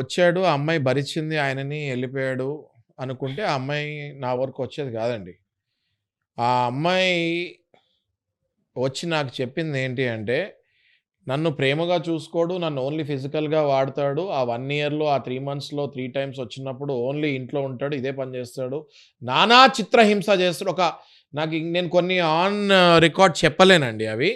వచ్చాడు, ఆ అమ్మాయి భరించింది ఆయనని, ఎళ్ళిపోయాడు అనుకుంటే, ఆ అమ్మాయి నా వరకు వచ్చేది కాదండి. ఆ అమ్మాయి వచ్చి నాకు చెప్పిందేంటి అంటే, నన్ను ప్రేమగా చూసుకోడు, నన్ను ఓన్లీ ఫిజికల్‌గా వాడతాడు. ఆ 1 ఇయర్‌లో, ఆ 3 మంత్స్‌లో 3 టైమ్స్ వచ్చినప్పుడు ఓన్లీ ఇంట్లో ఉంటాడు, ఇదే పని చేస్తాడు. నానా చిత్రహింస చేస్తాడు. నేను కొన్ని ఆన్ రికార్డ్ చెప్పలేనండి అవి.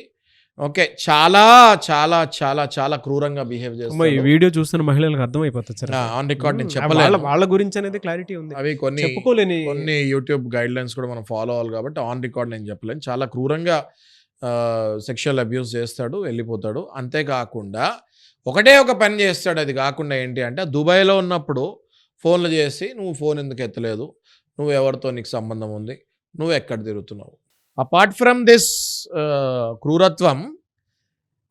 ఓకే. చాలా, చాలా, చాలా, చాలా క్రూరంగా బిహేవ్ అమ్మో! ఈ చేస్తాడు. వీడియో చూస్తున్న మహిళలకు అర్థమైపోతది సార్ అది. ఆన్ రికార్డ్ నేను వాళ్ళ చెప్పలేను. వాళ్ళ గురించనేది క్లారిటీ ఉంది. అవి చెప్పుకోలేని కొన్ని యూట్యూబ్ గైడ్‌లైన్స్ కూడా మనం ఫాలో అవ్వాలి కాబట్టి ఆన్ రికార్డ్ నేను చెప్పలేను. చాలా క్రూరంగా సెక్షువల్ అబ్యూస్ చేస్తాడు, వెళ్ళిపోతాడు. అంతే కాకుండా ఒకటే ఒక పని చేస్తాడు. అది కాకుండా ఏంటి అంటే దుబాయ్‌లో ఉన్నప్పుడు ఫోన్‌లు చేసి, "నువ్వు ఫోన్ ఎందుకు ఎత్తలేదు? నువ్వు ఎవరితో నీకు సంబంధం ఉంది? నువ్వు ఎక్కడ తిరుగుతున్నావు?" అపార్ట్ ఫ్రమ్ దిస్ క్రూరత్వం,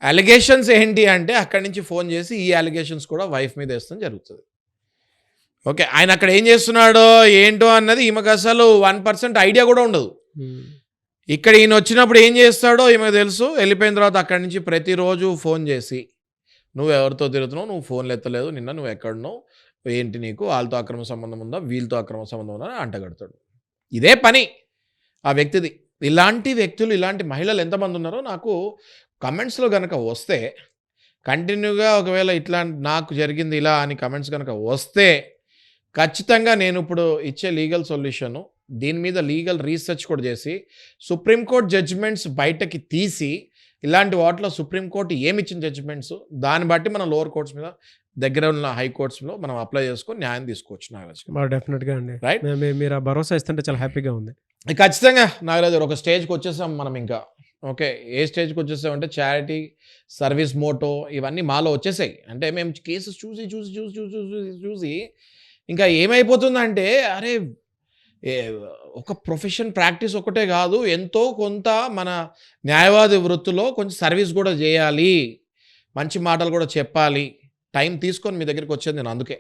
అలిగేషన్స్ ఏంటి అంటే అక్కడి నుంచి ఫోన్ చేసి ఈ అలిగేషన్స్ కూడా వైఫ్ మీద ఏస్తడం జరుగుతది. ఓకే. ఆయన అక్కడ ఏం చేస్తున్నాడో, ఏంటో అన్నది ఈమెకు అసలు 1% ఐడియా కూడా ఉండదు. ఇక్కడ ఈయన వచ్చినప్పుడు ఏం చేస్తాడో ఈమెకు తెలుసు. వెళ్ళిపోయిన తర్వాత అక్కడి నుంచి ప్రతిరోజు ఫోన్ చేసి, "నువ్వు ఎవరితో తిరుగుతున్నావు? నువ్వు ఫోన్లు ఎత్తలేదు. నిన్న నువ్వు ఎక్కడున్నావు? ఏంటి నీకు? వాళ్ళతో అక్రమ సంబంధం ఉందా? వీళ్ళతో అక్రమ సంబంధం ఉందా?" అని అంటగడతాడు. ఇదే పని ఆ వ్యక్తిది. ఇలాంటి వ్యక్తులు, ఇలాంటి మహిళలు ఎంతమంది ఉన్నారో నాకు కమెంట్స్‌లో గనక వస్తే, కంటిన్యూగా ఒకవేళ నాకు జరిగింది ఇలా అని కమెంట్స్ గనక వస్తే, ఖచ్చితంగా నేను ఇప్పుడు ఇచ్చే లీగల్ సొల్యూషను, దీని మీద లీగల్ రీసెర్చ్ కూడా చేసి, సుప్రీంకోర్టు జడ్జిమెంట్స్ బయటకి తీసి, ఇలాంటి వాటిలో సుప్రీంకోర్టు ఏమిచ్చిన జడ్జిమెంట్స్, దాన్ని బట్టి మనం లోవర్ కోర్ట్స్ మీద, దగ్గర ఉన్న హై కోర్ట్స్‌లో మనం అప్లై చేసుకొని న్యాయం తీసుకోవచ్చు నాగరాజు గారు. డెఫినెట్‌గా అండి. రైట్? మీరు ఆ భరోసా ఇస్తుంటే చాలా హ్యాపీగా ఉంది. ఖచ్చితంగా నాగరాజు గారు ఒక స్టేజ్‌కి వచ్చేసాం మనం ఇంకా. ఓకే. ఏ స్టేజ్‌కి వచ్చేసామంటే చారిటీ, సర్వీస్ మోటో ఇవన్నీ మాలో వచ్చేసాయి. అంటే మేము కేసెస్ చూసి ఇంకా ఏమైపోతుందంటే, అరే! ఏ ఒక ప్రొఫెషన్ ప్రాక్టీస్ ఒకటే కాదు, ఎంతో కొంత మన న్యాయవాది వృత్తిలో కొంచెం సర్వీస్ కూడా చేయాలి. మంచి మాటలు కూడా చెప్పాలి. టైం తీసుకొని మీ దగ్గరికి వచ్చేది నేను అందుకే.